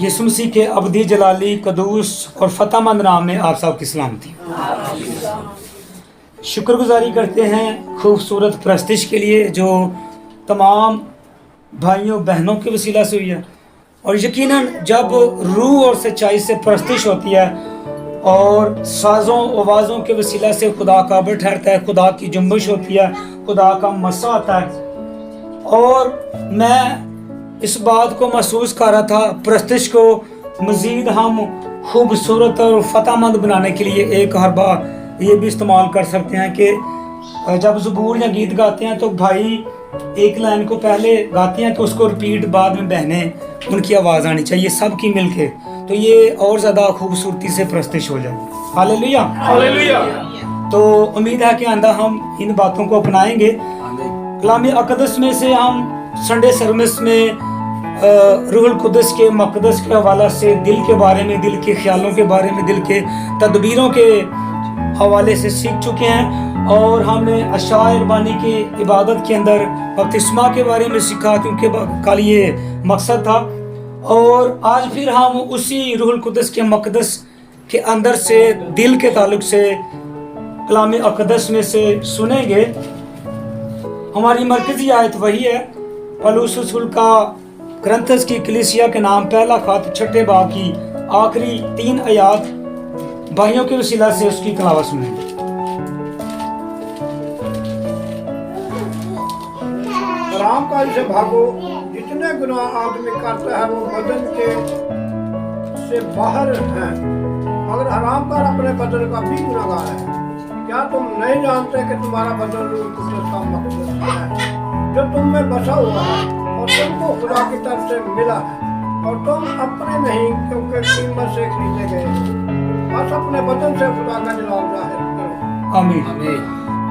यीशु मसीह के अब्दी जलाली कदूस और फतेहमंद नाम में आप सब की सलामती। शुक्रगुजारी करते हैं खूबसूरत प्रस्तिश के लिए जो तमाम भाइयों बहनों के वसीला से हुई है। और यकीनन जब रूह और सच्चाई से प्रस्तिश होती है और साज़ों आवाज़ों के वसीला से खुदा काबिल ठहरता है, खुदा की जुम्बिश होती है, खुदा का मसा आता है। और मैं इस बात को महसूस कर रहा था, प्रस्तिश को मज़ीद हम खूबसूरत और फतेहमंद बनाने के लिए एक हरबा ये भी इस्तेमाल कर सकते हैं कि जब ज़बूर या गीत गाते हैं तो भाई एक लाइन को पहले गाते हैं तो उसको रिपीट बाद में बहनें उनकी आवाज़ आनी चाहिए सबकी मिलके, तो ये और ज़्यादा खूबसूरती से प्रस्तिश हो जाए। Hallelujah hallelujah. तो उम्मीद है कि आइंदा हम इन बातों को अपनाएंगे। कलाम अक़दस में से हम संडे सर्विस में रूहुल कुद्दस के मक़दस के हवाला से दिल के बारे में, दिल के ख्यालों के बारे में, दिल के तदबीरों के हवाले से सीख चुके हैं। और हमने अशायर बानी की इबादत के अंदर बपतिस्मा के बारे में सीखा क्योंकि कल ये मकसद था। और आज फिर हम उसी रूहुल कुद्दस के मक़दस के अंदर से दिल के ताल्लुक से कलाम अक़दस में से सुनेंगे। हमारी मरकज़ी आयत वही है, पौलुस रसूल का करंथस की कलीसिया के नाम पहला खत 6 बाब की आखिरी 3 आयात भाइयों के वसीला से उसकी तिलावत सुनेंगे। हरामकारी से भागो, जितने गुनाह आदमी करता है वो बदन के से बाहर हैं, मगर हरामकार अपने बदन का भी गुनाहगार है। क्या तुम नहीं जानते कि तुम्हारा बदन रूह कुद्दस का मक़दस है जो तुम में बसा हुआ है और तुमको खुदा की तरफ से मिला है, और तुम अपने नहीं क्योंकि कीमत से खरीदे गए हो। बस अपने बदन से खुदा का जलाल जाहिर करो। आमीन।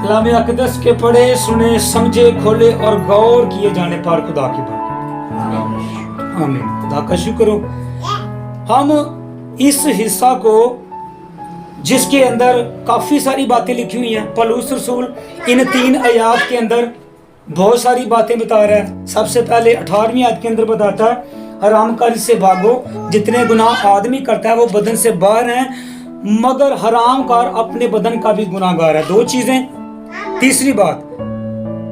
कलाम अक़दस के पढ़े सुने समझे खोले और गौर किए जाने पर खुदा की बात। आमीन। खुदा का शुक्र हो। हम इस हिस्सा को जिसके अंदर काफी सारी बातें लिखी हुई हैं, पौलुस रसूल इन 3 आयात के अंदर बहुत सारी बातें बता रहा है। सबसे पहले 18वीं आयत के अंदर बताता है हरामकारी से भागो, जितने गुनाह आदमी करता है वो बदन से बाहर हैं, मगर हरामकार अपने बदन का भी गुनाहगार है। 2 चीजें। तीसरी बात,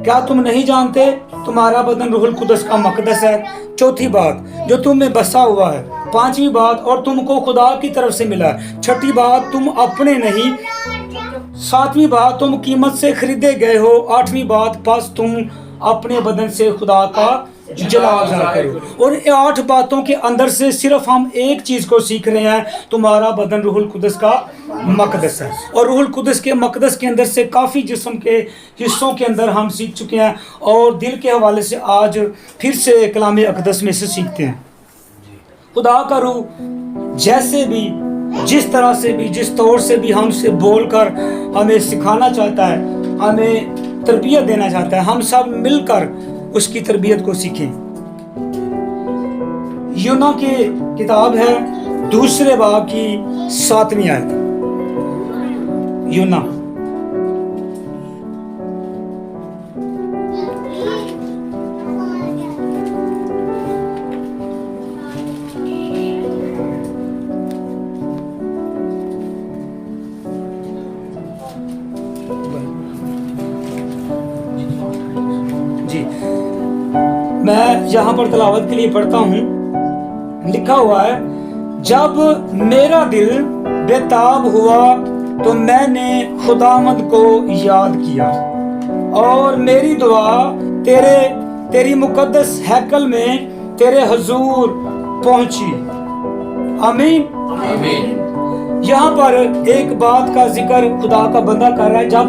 क्या तुम नहीं जानते तुम्हारा बदन रूहुल कुद्दस का मक़दस है। चौथी बात, जो तुम में बसा हुआ है। 5वीं बात, और तुमको खुदा की तरफ से मिला। 6ठी बात, तुम अपने नहीं। 7वीं बात, तुम कीमत से खरीदे गए हो। 8वीं बात, बस तुम अपने बदन से खुदा का जलाल करो। और 8 बातों के अंदर से सिर्फ हम एक चीज को सीख रहे हैं, तुम्हारा बदन रूहुल कुद्दस का मक़दस है। और रूहुल कुद्दस के मक़दस के अंदर से काफी जिस्म के हिस्सों के अंदर हम सीख चुके हैं, और दिल के हवाले से आज फिर से कलाम अक़दस में से सीखते हैं। खुदा का रूह जैसे भी, जिस तरह से भी, जिस तौर से भी हमसे बोलकर हमें सिखाना चाहता है, हमें तरबियत देना चाहता है, हम सब मिलकर उसकी तरबियत को सीखें। यूना की किताब है 2 बाब की 7वीं आयत। यूना जी, मैं यहाँ पर तिलावत के लिए पढ़ता हूँ। लिखा हुआ है, जब मेरा दिल बेताब हुआ तो मैंने खुदावंद को याद किया, और मेरी दुआ तेरी मुकद्दस हैकल में तेरे हुजूर पहुंची। आमीन आमीन। यहाँ पर एक बात का जिक्र खुदा का बंदा कर रहा है, जब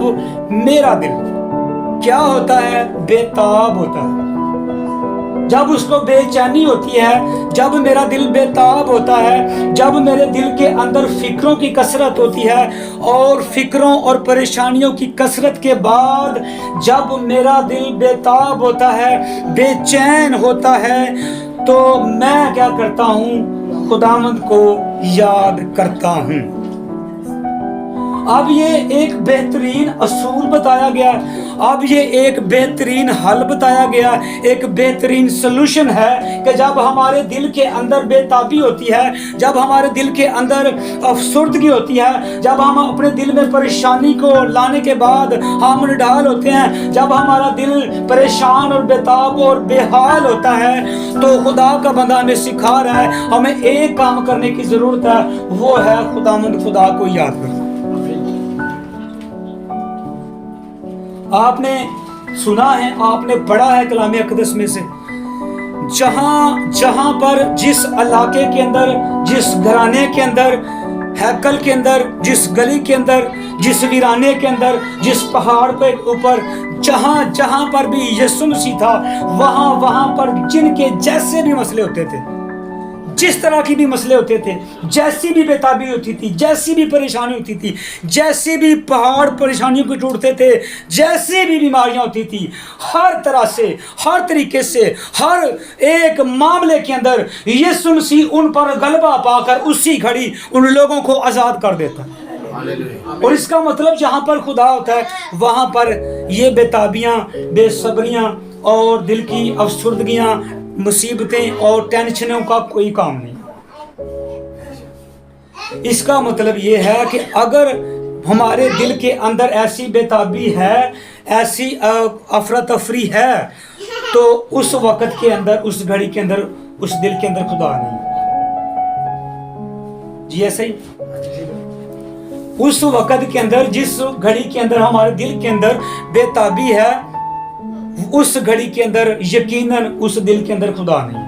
मेरा दिल क्या होता है, बेताब होता है, जब उसको बेचैनी होती है, जब मेरा दिल बेताब होता है, जब मेरे दिल के अंदर फिक्रों की कसरत होती है, और फिक्रों और परेशानियों की कसरत के बाद जब मेरा दिल बेताब होता है, बेचैन होता है, तो मैं क्या करता हूँ, खुदावंद को याद करता हूँ। अब ये एक बेहतरीन असूल बताया गया, अब ये एक बेहतरीन हल बताया गया, एक बेहतरीन सलूशन है कि जब हमारे दिल के अंदर बेताबी होती है, जब हमारे दिल के अंदर अफसुर्दगी होती है, जब हम अपने दिल में परेशानी को लाने के बाद हम निढाल होते हैं, जब हमारा दिल परेशान और बेताब और बेहाल होता है, तो खुदा का बंदा हमें सिखा रहा है हमें एक काम करने की जरूरत है, वो है खुदावंद खुदा को याद करना। आपने सुना है, आपने पढ़ा है कलाम अक़दस में से, जहां पर जिस इलाके के अंदर, जिस घराने के अंदर, हैकल के अंदर, जिस गली के अंदर, जिस वीराने के अंदर, जिस पहाड़ पे ऊपर जहां पर भी यीशु मसीह था, वहां पर जिनके जैसे भी मसले होते थे, जिस तरह की भी मसले होते थे, जैसी भी बेताबी होती थी, जैसी भी परेशानी होती थी, जैसे भी पहाड़ परेशानियों को टूटते थे, जैसी भी बीमारियां होती थी, हर तरह से, हर तरीके से, हर एक मामले के अंदर यीशु मसीह उन पर गलबा पाकर उसी घड़ी उन लोगों को आज़ाद कर देता है। और इसका मतलब जहां पर खुदा होता है वहां पर ये बेताबियां, बेसब्रियां और दिल की अफसुर्दगियां, मुसीबतें और टेंशनों का कोई काम नहीं। इसका मतलब ये है कि अगर हमारे दिल के अंदर ऐसी बेताबी है, ऐसी अफरा तफरी है, तो उस वक्त के अंदर, उस घड़ी के अंदर, उस दिल के अंदर खुदा नहीं। जी ऐसा ही उस वक्त के अंदर, जिस घड़ी के अंदर हमारे दिल के अंदर बेताबी है, उस घड़ी के अंदर यकीनन उस दिल के अंदर खुदा नहीं।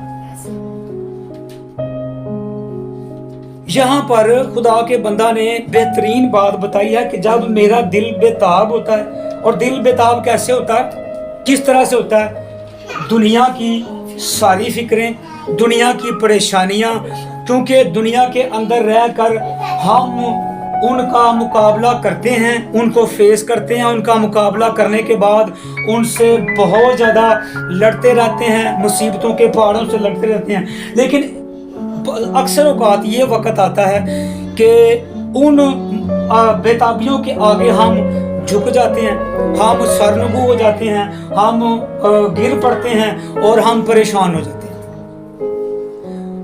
यहां पर खुदा के बंदा ने बेहतरीन बात बताई है कि जब मेरा दिल बेताब होता है, और दिल बेताब कैसे होता है, किस तरह से होता है, दुनिया की सारी फिक्रें, दुनिया की परेशानियां, क्योंकि दुनिया के अंदर रहकर हम उनका मुकाबला करते हैं, उनको फेस करते हैं, उनका मुकाबला करने के बाद उनसे बहुत ज़्यादा लड़ते रहते हैं, मुसीबतों के पहाड़ों से लड़ते रहते हैं। लेकिन अक्सर औक़ात ये वक्त आता है कि उन बेताबियों के आगे हम झुक जाते हैं, हम सरनगू हो जाते हैं, हम गिर पड़ते हैं और हम परेशान हो जाते हैं।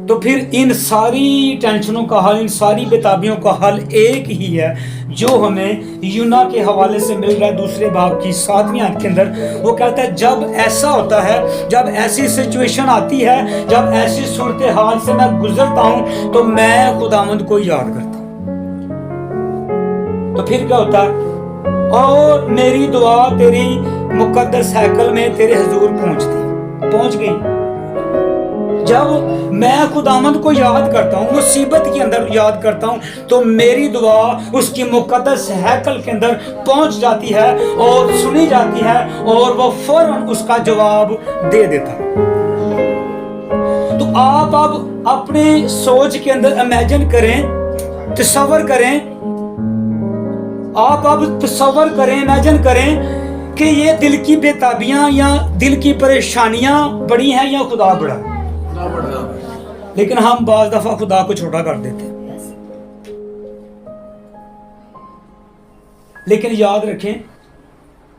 तो फिर इन सारी टेंशनों का हल, इन सारी बेताबियों का हल एक ही है, जो हमें यूना के हवाले से मिल रहा है दूसरे बाब की 7वीं आयत के अंदर। वो कहता है जब ऐसा होता है, जब ऐसी सिचुएशन आती है, जब ऐसी सूरत हाल से मैं गुजरता हूं, तो मैं खुदावंद को याद करता हूं। तो फिर क्या होता है, और मेरी दुआ तेरी मुकद्दस हैकल में तेरे हुजूर पहुंच गई। जब मैं खुदावंद को याद करता हूँ, मुसीबत के अंदर याद करता हूँ, तो मेरी दुआ उसकी मुकद्दस हैकल के अंदर पहुंच जाती है और सुनी जाती है, और वो फौरन उसका जवाब दे देता है। तो आप अब अपने सोच के अंदर इमेजिन करें, तसव्वुर करें, आप अब तसव्वुर करें, इमेजिन करें कि ये दिल की बेताबियां या दिल की परेशानियां बड़ी हैं या खुदा बड़ा है। लेकिन हम बाज़ दफा खुदा को छोटा कर देते हैं। लेकिन याद रखें,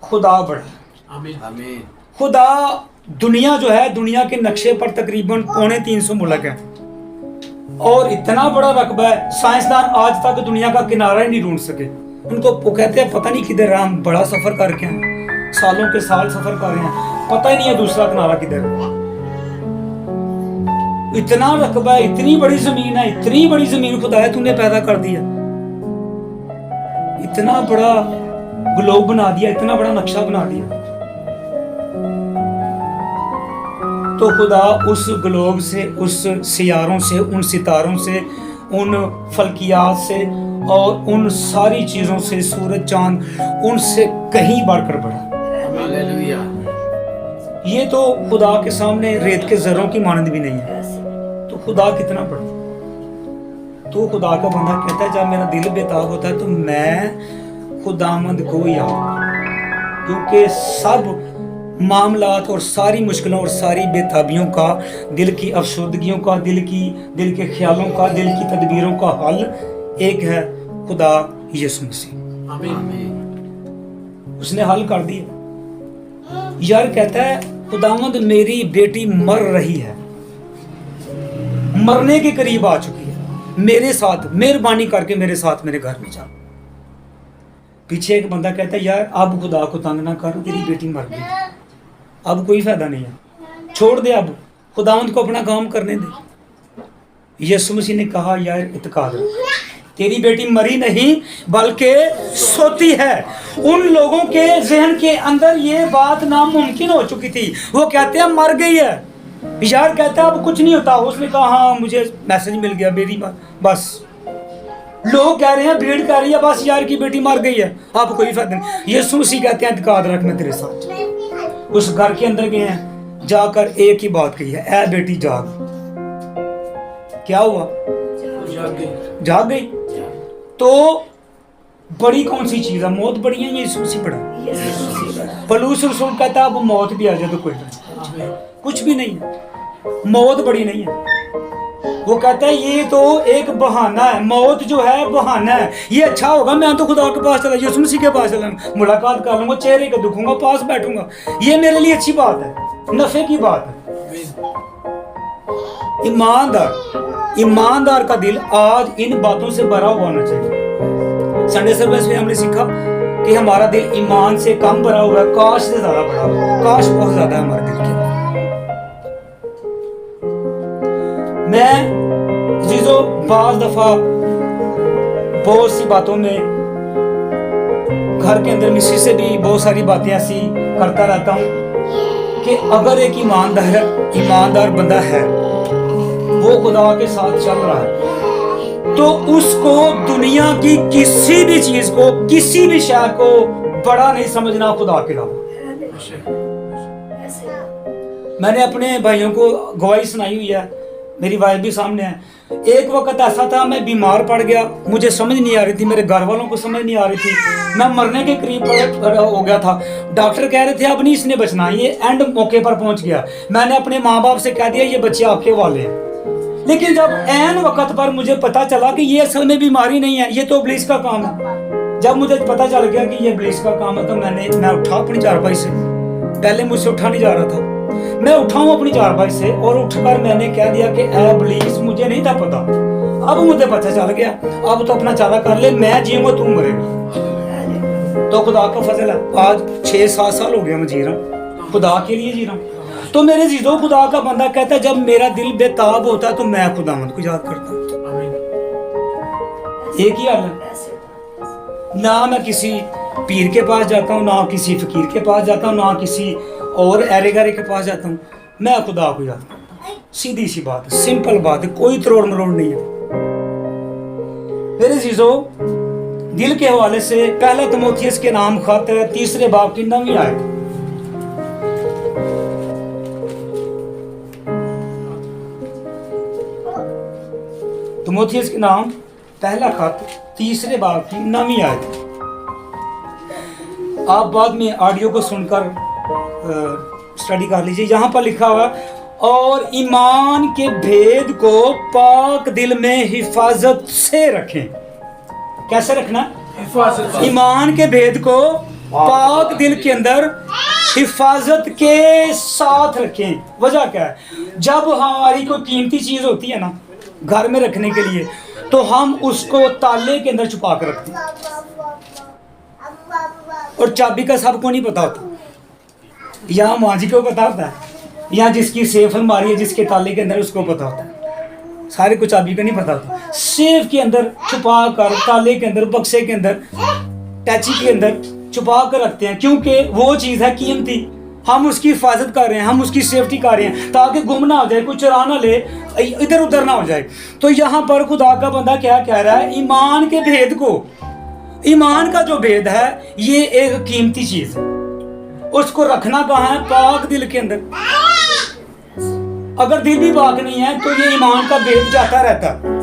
खुदा बड़ा है। आमीन। खुदा, दुनिया जो है, दुनिया के नक्शे पर तकरीबन 350 मुल्क है और इतना बड़ा रकबा है, साइंसदान आज तक दुनिया का किनारा ही नहीं ढूंढ सके। उनको वो कहते हैं पता नहीं किधर है, हम बड़ा सफर करके हैं, सालों के साल सफर कर रहे हैं, पता ही नहीं है दूसरा किनारा किधर है। इतना रकबा है, इतनी बड़ी जमीन है, इतनी बड़ी जमीन खुदा है तूने पैदा कर दिया, इतना बड़ा ग्लोब बना दिया, इतना बड़ा नक्शा बना दिया। तो खुदा उस ग्लोब से, उस सियारों से, उन सितारों से, उन फल्कियात से और उन सारी चीजों से, सूरज चांद, उनसे कहीं बढ़कर बड़ा। हालेलुया। ये तो खुदा के सामने रेत के जर्रों की मानंद भी नहीं है, तो खुदा कितना बड़ा। तो खुदा का बंदा कहता है जब मेरा दिल बेताब होता है तो मैं खुदामंद को याद, क्योंकि सब मामलात और सारी मुश्किलों और सारी बेताबियों का, दिल की अफसुर्दगियों का, दिल के ख्यालों का, दिल की तदबीरों का हल एक है, खुदा यीशु मसीह। उसने हल कर दिया। यार कहता है खुदावंद मेरी बेटी मर रही है, मरने के करीब आ चुकी है, मेरे साथ मेहरबानी करके मेरे साथ मेरे घर में जा। पीछे एक बंदा कहता है यार अब खुदा को तंग ना कर, तेरी बेटी मर गई, अब कोई फायदा नहीं है, छोड़ दे, अब खुदावंद को अपना काम करने दे। यीशु मसीह ने कहा यार इत्काद रख, तेरी बेटी मरी नहीं बल्कि सोती है। उन लोगों के जहन के अंदर ये बात नामुमकिन हो चुकी थी, वो कहते हैं मर गई है। यार कहता है अब कुछ नहीं होता। उसने कहा हाँ मुझे मैसेज मिल गया, मेरी बस लोग कह रहे हैं, भीड़ कह रही है बस यार की बेटी मर गई है, अब कोई फायदा नहीं। यीशु मसीह कहते हैं इत्काद रख मैं तेरे साथ। उस घर के अंदर गए हैं, जाकर एक ही बात कही है, ऐ बेटी जाग। क्या हुआ? जाग गई। तो बड़ी कौन सी चीज है? मौत बड़ी है, यीशु मसीह बड़ा। पौलुस रसूल कहता है अब मौत भी आ जाए तो कोई नहीं, कुछ भी नहीं है, मौत बड़ी नहीं है। वो कहता है ये तो एक बहाना है, मौत जो है बहाना है। ये अच्छा होगा मैं तो खुदा के पास चला, यीशु मसीह के पास चला, मुलाकात कर लूंगा, चेहरे को दुखूंगा, पास बैठूंगा, ये मेरे लिए अच्छी बात है, नफे की बात है। ईमानदार का दिल आज इन बातों से भरा हुआ होना चाहिए। संडे सर्विस में हमने सीखा कि हमारा दिल ईमान से कम भरा हुआ है, काश से ज्यादा भरा हुआ है, काश बहुत ज्यादा है हमारे दिल के। मैं जीजो बाज दफा बहुत सी बातों में घर के अंदर मिस्सी से भी बहुत सारी बातें ऐसी करता रहता हूँ कि अगर एक ईमानदार बंदा है, वो खुदा के साथ चल रहा है, तो उसको दुनिया की किसी भी चीज को, किसी भी शय को बड़ा नहीं समझना खुदा के अलावा। मैंने अपने भाइयों को गवाही सुनाई हुई है, मेरी वाइफ भी सामने है। एक वक्त ऐसा था मैं बीमार पड़ गया, मुझे समझ नहीं आ रही थी, मेरे घर वालों को समझ नहीं आ रही थी, मैं मरने के करीब हो गया था। डॉक्टर कह रहे थे अब नहीं इसने बचना, ये एंड मौके पर पहुंच गया। मैंने अपने माँ बाप से कह दिया ये बच्चे आपके वाले हैं। लेकिन जब ऐन वक्त पर मुझे पता चला कि ये असल में बीमारी नहीं है, ये तो इब्लीस का काम है, जब मुझे पता चल गया कि ये इब्लीस का काम है, तो मैं उठा अपनी चारपाई से। पहले मुझसे उठा नहीं जा रहा था, मैं उठा हूं अपनी चारपाई से और उठकर मैंने कह दिया कि ऐ इब्लीस मुझे नहीं था पता, अब मुझे पता चल गया, अब तो अपना चारा कर ले, मैं जीऊंगा तू मरेगा। तो खुदा का फजल है, आज 6-7 साल हो गया मैं जी रहा हूँ, खुदा के लिए जी रहा हूँ। तो मेरे जीजो खुदा का बंदा कहता है जब मेरा दिल बेताब होता है तो मैं खुदावंद को याद करता हूँ। एक ही हाल है, ना मैं किसी पीर के पास जाता हूँ, ना किसी फकीर के पास जाता हूँ, ना किसी और ऐरे गहरे के पास जाता हूँ, मैं खुदा को याद करता हूँ। सीधी सी बात है, सिंपल बात है, कोई तरोड़ मरोड़ नहीं है। मेरे जीजो दिल के हवाले से पहला तीमुथियुस के नाम खत 3 बाब की 9वीं आयत। तीमुथियुस के नाम पहला खत 3 बाब की 9वीं आयत। आप बाद में ऑडियो को सुनकर स्टडी कर लीजिए। यहाँ पर लिखा हुआ और ईमान के भेद को पाक दिल में हिफाजत से रखें। कैसे रखना? ईमान के भेद को पाक दिल के अंदर हिफाजत के साथ रखें। वजह क्या है? जब हमारी कोई कीमती चीज होती है ना घर में रखने के लिए, तो हम उसको ताले के अंदर छुपा कर रखते हैं, और चाबी का सबको नहीं पता होता। यहाँ मांझी को पता होता है, यहाँ जिसकी सेफ अलमारी है जिसके ताले के अंदर उसको पता होता है, सारे को चाबी का नहीं पता होता। सेफ के अंदर छुपा कर, ताले के अंदर, बक्से के अंदर, टैची के अंदर छुपा कर रखते हैं, क्योंकि वो चीज़ है कीमती, हम उसकी हिफाजत कर रहे हैं, हम उसकी सेफ्टी कर रहे हैं, ताकि गुम ना हो जाए, कोई चुरा ना ले, इधर उधर ना हो जाए। तो यहाँ पर खुदा का बंदा क्या कह रहा है? ईमान के भेद को, ईमान का जो भेद है ये एक कीमती चीज है, उसको रखना कहाँ है? पाक दिल के अंदर। अगर दिल भी पाक नहीं है तो ये ईमान का भेद जाता रहता है।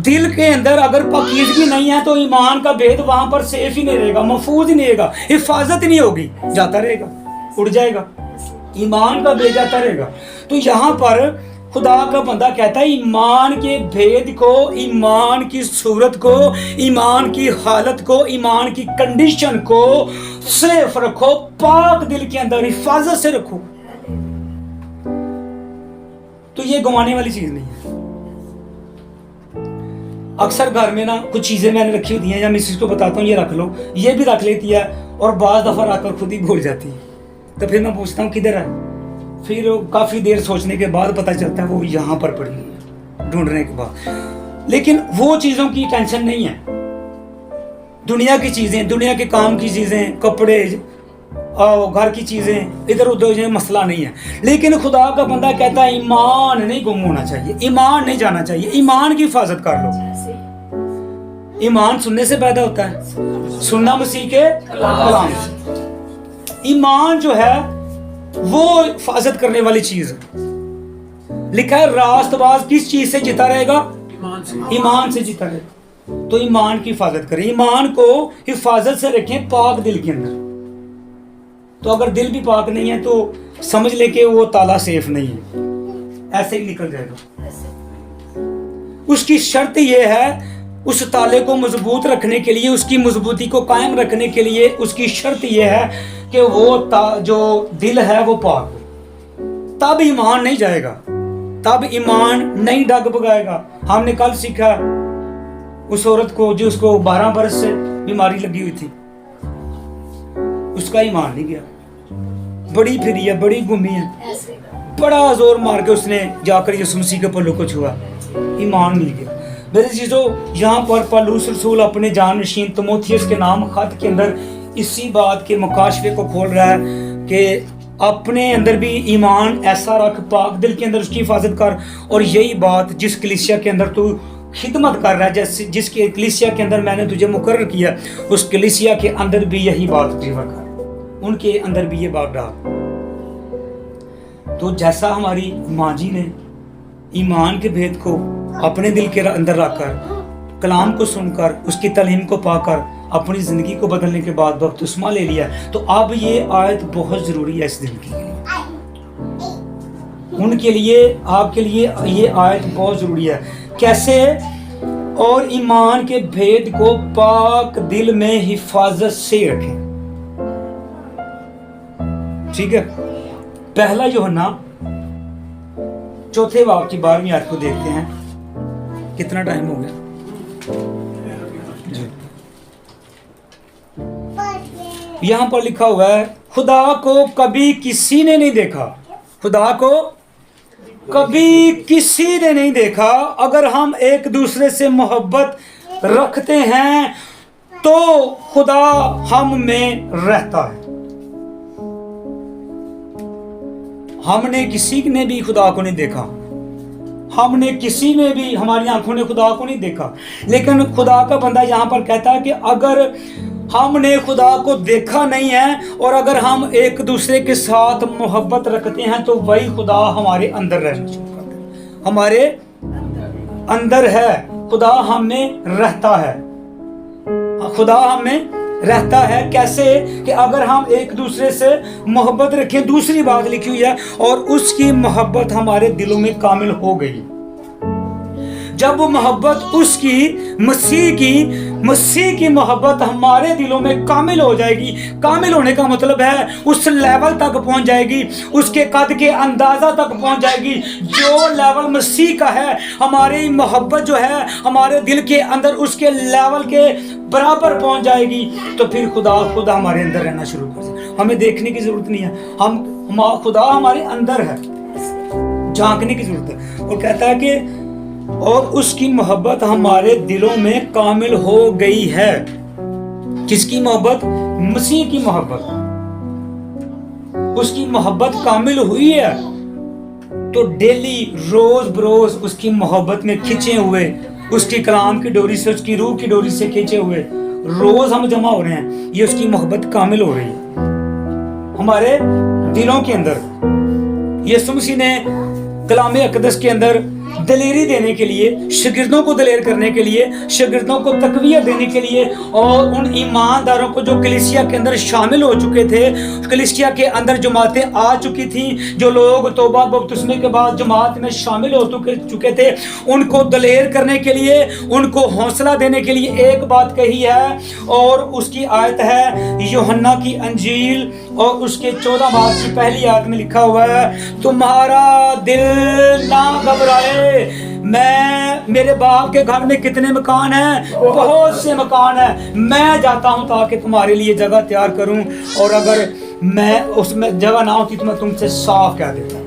दिल के अंदर अगर पाकीज़गी नहीं है तो ईमान का भेद वहां पर सेफ ही नहीं रहेगा, महफूज ही नहीं रहेगा, हिफाजत ही नहीं होगी, जाता रहेगा, उड़ जाएगा, ईमान का भेद जाता रहेगा। तो यहाँ पर खुदा का बंदा कहता है ईमान के भेद को, ईमान की सूरत को, ईमान की हालत को, ईमान की कंडीशन को सेफ रखो, पाक दिल के अंदर हिफाजत से रखो। तो ये गंवाने वाली चीज नहीं है। अक्सर घर में ना कुछ चीजें मैंने रखी होती हैं, या मिसेस को बताता हूँ ये रख लो, ये भी रख लेती है और बाज दफा आकर खुद ही भूल जाती है। तो फिर मैं पूछता हूँ किधर है, फिर काफी देर सोचने के बाद पता चलता है वो यहाँ पर पड़ी है, ढूंढने के बाद। लेकिन वो चीजों की टेंशन नहीं है, दुनिया की चीजें, दुनिया के काम की चीजें, कपड़े, घर की चीजें, इधर उधर जो मसला नहीं है। लेकिन खुदा का बंदा कहता है ईमान नहीं गुम होना चाहिए, ईमान नहीं जाना चाहिए, ईमान की हिफाजत कर लो। ईमान सुनने से पैदा होता है, सुनना मसीह के कलाम से। ईमान जो है वो हिफाजत करने वाली चीज है। लिखा है रास्तबाज किस चीज से जीता रहेगा? ईमान से जीता रहेगा। तो ईमान की हिफाजत करें, ईमान को हिफाजत से रखें पाक दिल के अंदर। तो अगर दिल भी पाक नहीं है तो समझ ले कि वो ताला सेफ नहीं है, ऐसे ही निकल जाएगा। उसकी शर्त ये है, उस ताले को मजबूत रखने के लिए, उसकी मजबूती को कायम रखने के लिए उसकी शर्त ये है कि वो जो दिल है वो पाक हो। तब ईमान नहीं जाएगा, तब ईमान नहीं डग बगाएगा। हमने कल सीखा उस औरत को जो उसको 12 बरस से बीमारी लगी हुई थी, उसका ईमान नहीं गया, बड़ी फिरी है, बड़ी घूमी है, बड़ा जोर मार के उसने जाकर यीशु मसीह के पल्लू को छुआ, ईमान मिल गया। मेरे चीजों, यहाँ पर पौलुस रसूल अपने जानशीन तीमुथियुस के नाम खत के अंदर इसी बात के मुकाशफे को खोल रहा है कि अपने अंदर भी ईमान ऐसा रख, पाक दिल के अंदर उसकी हिफाजत कर। और यही बात जिस कलीसिया के अंदर तू खिदमत कर रहा है, जैसे जिसके कलीसिया के अंदर मैंने तुझे मुकर्रर किया, उस कलीसिया के अंदर भी यही बात डिलीवर कर, उनके अंदर भी ये बात डाल। तो जैसा हमारी माँ जी ने ईमान के भेद को अपने दिल के अंदर रखकर, कलाम को सुनकर, उसकी तालीम को पाकर अपनी जिंदगी को बदलने के बाद बपतिस्मा ले लिया, तो अब ये आयत बहुत जरूरी है इस जिंदगी के लिए, उनके लिए, आपके लिए ये आयत बहुत जरूरी है। कैसे? और ईमान के भेद को पाक दिल में हिफाजत से रखें। ठीक है, पहला यूहन्ना 4 बाब की 12वीं आयत को देखते हैं। कितना टाइम हो गया जी? यहां पर लिखा हुआ है, खुदा को कभी किसी ने नहीं देखा, खुदा को कभी किसी ने नहीं देखा। अगर हम एक दूसरे से मोहब्बत रखते हैं तो खुदा हम में रहता है। हमने किसी ने भी खुदा को नहीं देखा, हमने किसी ने भी, हमारी आंखों ने खुदा को नहीं देखा। लेकिन खुदा का बंदा यहाँ पर कहता है कि अगर हमने खुदा को देखा नहीं है और अगर हम एक दूसरे के साथ मोहब्बत रखते हैं तो वही खुदा हमारे अंदर रहना शुरू करता है, हमारे अंदर है, खुदा हमें रहता है, खुदा हमें रहता है। कैसे? कि अगर हम एक दूसरे से मोहब्बत रखें। दूसरी बात लिखी हुई है, और उसकी मोहब्बत हमारे दिलों में कामिल हो गई। जब वो मोहब्बत उसकी, मसीह की मोहब्बत हमारे दिलों में कामिल हो जाएगी। कामिल होने का मतलब है उस लेवल तक पहुंच जाएगी, उसके कद के अंदाजा तक पहुंच जाएगी जो लेवल मसीह का है। हमारी मोहब्बत जो है हमारे दिल के अंदर उसके लेवल के बराबर पहुंच जाएगी, तो फिर खुदा हमारे अंदर रहना शुरू कर देगा। हमें देखने की जरूरत नहीं है, हम खुदा हमारे अंदर है, झांकने की जरूरत है। और कहता है कि और उसकी मोहब्बत हमारे दिलों में कामिल हो गई है। किसकी मोहब्बत? मसीह की मोहब्बत। उसकी मोहब्बत कामिल हुई है तो डेली, रोज बरोज उसकी मोहब्बत में खिंचे हुए, उसकी कलाम की डोरी से, उसकी रूह की डोरी से खिंचे हुए रोज हम जमा हो रहे हैं। ये उसकी मोहब्बत कामिल हो रही है हमारे दिलों के अंदर। यीशु मसीह ने कलाम अक़दस के अंदर दलेरी देने के लिए, शागिर्दों को दलेर करने के लिए, शागिर्दों को तकवीत देने के लिए, और उन ईमानदारों को जो कलीसिया के अंदर शामिल हो चुके थे, कलीसिया के अंदर जमातें आ चुकी थी, जो लोग तौबा बपतिस्मे के बाद जमात में शामिल हो चुके थे, उनको दलेर करने के लिए, उनको हौसला देने के लिए एक बात कही है, और उसकी आयत है यूहन्ना की अंजील और उसके 14 बाब की पहली आयत में लिखा हुआ है, तुम्हारा दिल ना घबराए, मैं, मेरे बाप के घर में कितने मकान हैं, बहुत से मकान हैं, मैं जाता हूं ताकि तुम्हारे लिए जगह तैयार करूं, और अगर मैं उसमें जगह ना होती तो मैं तुमसे साफ कह देता।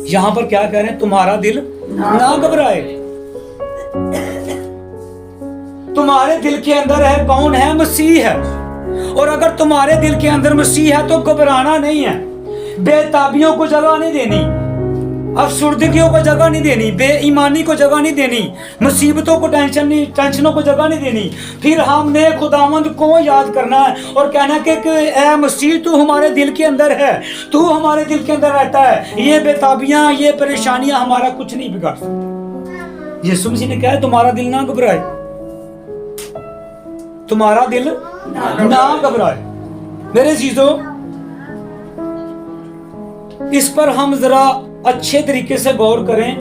यहां पर क्या कह रहे हैं, तुम्हारा दिल ना घबराए। तुम्हारे दिल के अंदर है कौन है, मसीह है, और अगर तुम्हारे दिल के अंदर मसीह है तो घबराना नहीं है, बेताबियों को जगह नहीं देनी, अफसुर्दगियों को जगह नहीं देनी, बेईमानी को जगह नहीं देनी, मुसीबतों को टेंशनों को जगह नहीं देनी। फिर हमने खुदावंद को याद करना है और कहना कि ऐ मसीह तू हमारे दिल के अंदर है, तू हमारे दिल के अंदर रहता है, ये बेताबियां, ये परेशानियां हमारा कुछ नहीं बिगाड़ सकती। यीशु मसीह ने कहा तुम्हारा दिल ना घबराए, तुम्हारा दिल ना घबराए। मेरे चीजों, इस पर हम जरा अच्छे तरीके से गौर करें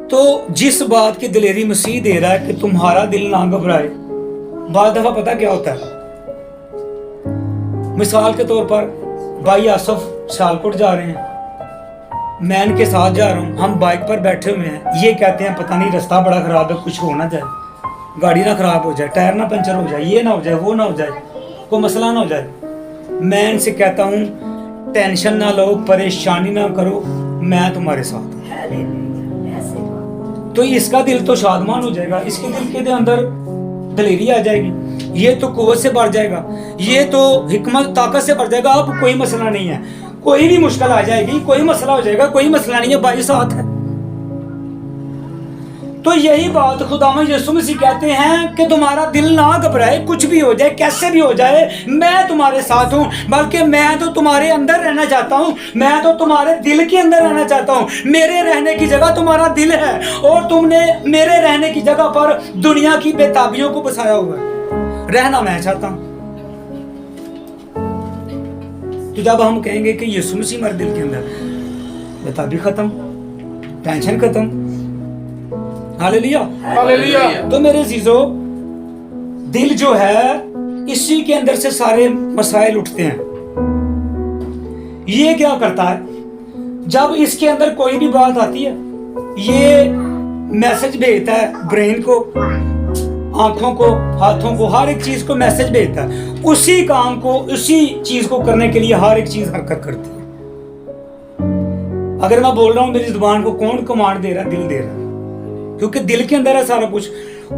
तो जिस बात की दिलेरी मसीह दे रहा है कि तुम्हारा दिल ना घबराए, बाद दफा पता क्या होता है, मिसाल के तौर पर भाई आसफ सियालकोट जा रहे हैं, मैं इनके साथ जा रहा हूं, हम बाइक पर बैठे हुए हैं, ये कहते हैं पता नहीं रास्ता बड़ा खराब है, कुछ हो ना जाए, गाड़ी ना खराब हो जाए, टायर ना पंचर हो जाए, ये ना हो जाए, वो ना हो जाए, कोई मसला ना हो जाए। मैं इनसे कहता हूं टेंशन ना लो, परेशानी ना करो, मैं तुम्हारे साथ हूं। तो इसका दिल तो शादमान हो जाएगा, इसके दिल के अंदर दलेरी आ जाएगी, ये तो कुव्वत से बढ़ जाएगा, ये तो हिकमत ताकत से बढ़ जाएगा। अब कोई मसला नहीं है, कोई भी मुश्किल आ जाएगी, कोई मसला हो जाएगा, कोई मसला नहीं है, भाई साथ है। तो यही बात खुदावंद यीशु मसीह कहते हैं कि तुम्हारा दिल ना घबराए, कुछ भी हो जाए, कैसे भी हो जाए, मैं तुम्हारे साथ हूं, बल्कि मैं तो तुम्हारे अंदर रहना चाहता हूं, मैं तो तुम्हारे दिल के अंदर रहना चाहता हूं। मेरे रहने की जगह तुम्हारा दिल है, और तुमने मेरे रहने की जगह पर दुनिया की बेताबियों को बसाया हुआ है, रहना मैं चाहता हूं। तो जब हम कहेंगे कि यीशु मसीह हमारे दिल के अंदर, बेताबी खत्म, टेंशन खत्म, हालेलुया हालेलुया। तो मेरे जीजो, दिल जो है इसी के अंदर से सारे मसाइल उठते हैं। ये क्या करता है, जब इसके अंदर कोई भी बात आती है, ये मैसेज भेजता है ब्रेन को, आंखों को, हाथों को, हर एक चीज को मैसेज भेजता है, उसी काम को, उसी चीज को करने के लिए हर एक चीज हरकत करती है। अगर मैं बोल रहा हूं, मेरी जुबान को कौन कमांड दे रहा है? दिल दे रहा है, क्योंकि दिल के अंदर है सारा कुछ।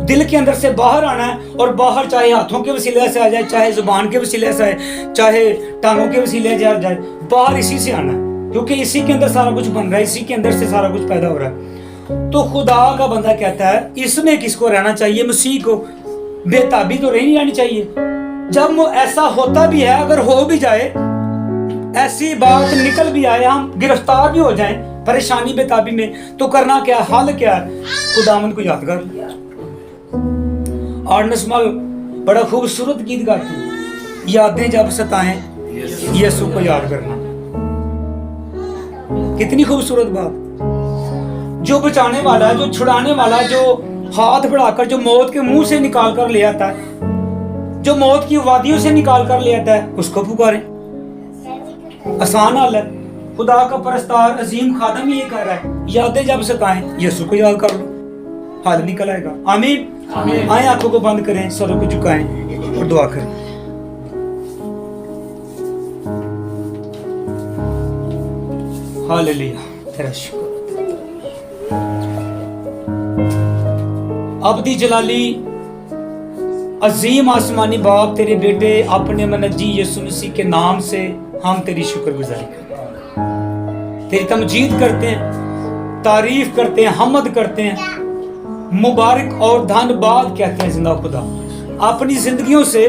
दिल के अंदर से बाहर आना है, और बाहर चाहे हाथों के वसीले से आ जाए, चाहे जुबान के वसीले से आए, चाहे टांगों के वसीले से आ जाए, बाहर इसी से आना है, क्योंकि इसी के अंदर सारा कुछ बन रहा है, इसी के अंदर से सारा कुछ पैदा हो रहा है। तो खुदा का बंदा कहता है इसमें किसको रहना चाहिए? मसीह को। बेताबी तो नहीं रहनी चाहिए। जब ऐसा होता भी है, अगर हो भी जाए, ऐसी बात निकल भी आए, हम गिरफ्तार भी हो जाएं परेशानी बेताबी में, तो करना क्या, हल क्या है? खुदावंद को याद कर। और नस्मल बड़ा खूबसूरत गीत गाती है, यादें जब सताएं यीशु को याद करना। कितनी खूबसूरत बात। जो बचाने वाला है, जो छुड़ाने वाला है, जो हाथ बढ़ाकर जो मौत के मुंह से निकाल कर ले आता है, जो मौत की वादियों से निकाल कर ले आता है, उसको पुकारें। आसान हाल है। खुदा का परस्तार अजीम खादम ये कह रहा है, यादें जब सताएं यीशु को याद कर लो, हाल निकल आएगा। आमीन। आए आंखों को बंद करें, सरों को झुकाएं और दुआ करें। हालेलुया, तेरा शुक्र। अब्दी जलाली अजीम आसमानी बाप, तेरे बेटे अपने मनजी यीशु मसीह के नाम से हम तेरी शुक्रगुजारी करते हैं, तेरी तमजीद करते हैं, तारीफ करते हैं, हम्द करते हैं, मुबारक और धन्यवाद कहते हैं। जिंदा खुदा, अपनी जिंदगियों से,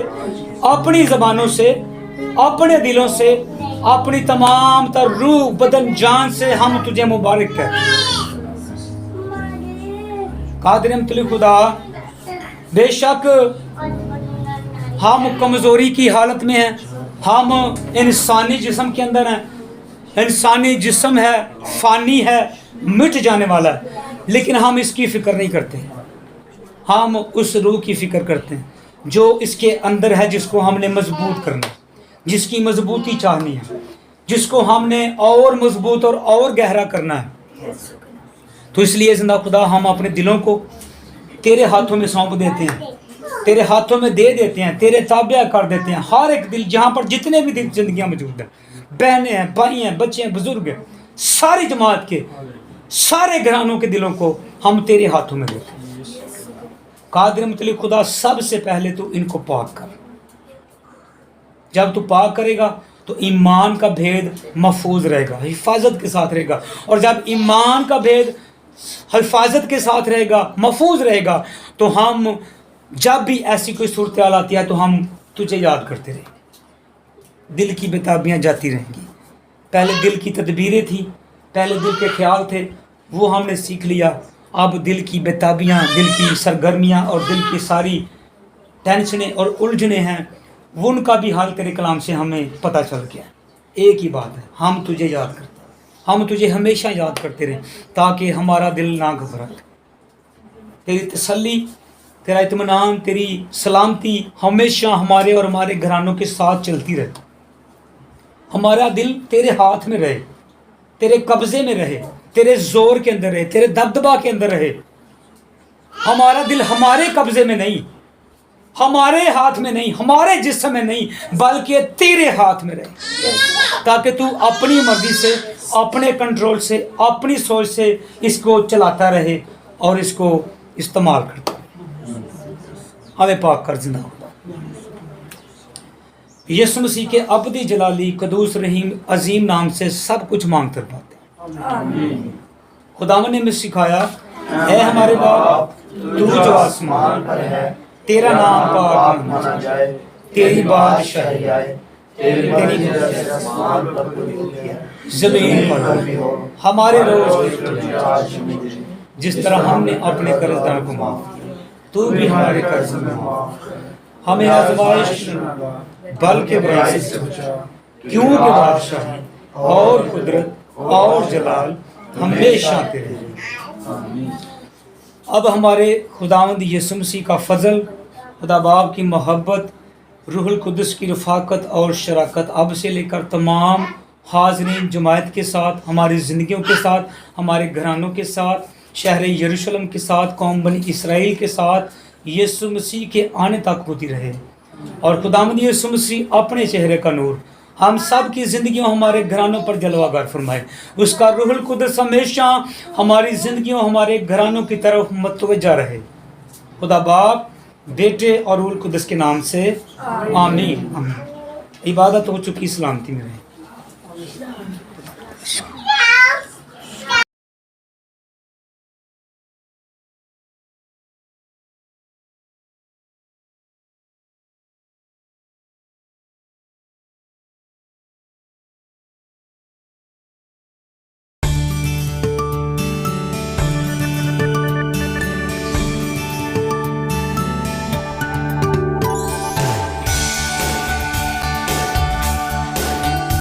अपनी जबानों से, अपने दिलों से, अपनी तमाम तर रूह बदन जान से हम तुझे मुबारक कहते हैं। कादिर मुतल्लिक खुदा, बेशक हम कमज़ोरी की हालत में हैं, हम इंसानी जिस्म के अंदर हैं, इंसानी जिस्म है, फ़ानी है, मिट जाने वाला है, लेकिन हम इसकी फ़िक्र नहीं करते। हम उस रूह की फ़िक्र करते हैं जो इसके अंदर है, जिसको हमने मजबूत करना है, जिसकी मजबूती चाहनी है, जिसको हमने और मजबूत और गहरा करना है। तो इसलिए ज़िंदा खुदा, हम अपने दिलों को तेरे हाथों में सौंप देते हैं, तेरे हाथों में दे देते हैं, तेरे ताबे कर देते हैं। हर एक दिल, जहाँ पर जितने भी दिल जिंदगियाँ मौजूद हैं, बहनें हैं, भाई हैं, बच्चे हैं, बुजुर्ग हैं, सारी जमात के, सारे घरानों के दिलों को हम तेरे हाथों में देते हैं। कादिर मुतल्लिक खुदा, सबसे पहले तू इनको पाक कर। जब तू पाक करेगा तो ईमान का भेद महफूज रहेगा, हिफाजत के साथ रहेगा। और जब ईमान का भेद हिफाजत के साथ रहेगा, महफूज रहेगा, तो हम जब भी ऐसी कोई सूरत हाल आती है तो हम तुझे याद करते रहेंगे। दिल की बेताबियाँ जाती रहेंगी। पहले दिल की तदबीरें थी, पहले दिल के ख्याल थे, वो हमने सीख लिया। अब दिल की बेताबियाँ, दिल की सरगर्मियाँ और दिल की सारी टेंशनें और उलझने हैं, वो उनका भी हाल तेरे कलाम से हमें पता चल गया। एक ही बात है, हम तुझे याद करते हैं, हम तुझे हमेशा याद करते रहें, ताकि हमारा दिल ना घबराए। तेरी तसल्ली, तेरा इत्मीनान, तेरी सलामती हमेशा हमारे और हमारे घरानों के साथ चलती रहे। हमारा दिल तेरे हाथ में रहे, तेरे कब्जे में रहे, तेरे जोर के अंदर रहे, तेरे दबदबा के अंदर रहे। हमारा दिल हमारे कब्जे में नहीं, हमारे हाथ में नहीं, हमारे जिस्म में नहीं, बल्कि तेरे हाथ में रहे, ताकि तू अपनी मर्जी से, अपने कंट्रोल से, अपनी सोच से इसको चलाता रहे और इसको इस्तेमाल करता रहे। हमें पाक कर जिंदा खुदा। यीशु मसीह के अबदी जलाली कदूस रहीम अजीम नाम से सब कुछ मांगते पाते। खुदावन ने हमें सिखाया, है हमारे बाप तू जो आसमान पर है, तेरा नाम पाक माना जाए, तेरी बादशाही आए, तेरी जमीन पर हमारे रोज, जिस तरह हमने अपने कर्जदार को माफ किया, तू भी हमारे कर्ज में माफ, हमें आज़माइश बल्कि बुराई से बचा, क्योंकि बादशाही और कुदरत और जलाल हमेशा तेरे हैं। अब हमारे खुदावंद यीशु मसीह का फजल, खुदा बाप की मोहब्बत, रूहुल कुद्दुस की रफ़ाकत और शराकत अब से लेकर तमाम हाज़रीन जमात के साथ, हमारी ज़िंदगियों के साथ, हमारे घरानों के साथ, शहर यरूशलेम के साथ, कौम बनी इसराइल के साथ, यीशु मसीह के आने तक होती रहे। और खुदावंद यीशु मसीह अपने चेहरे का नूर हम सब की ज़िंदगियों, हमारे घरानों पर जलवागर फरमाए। उसका रूहुल कुद्दुस हमेशा हमारी ज़िंदगियों, हमारे घरानों की तरफ मुतवज्जा रहे। खुदा बाप, बेटे और रूहुल कुद्दुस के नाम से आमीन। आमीन। इबादत हो चुकी, सलामती में रहे।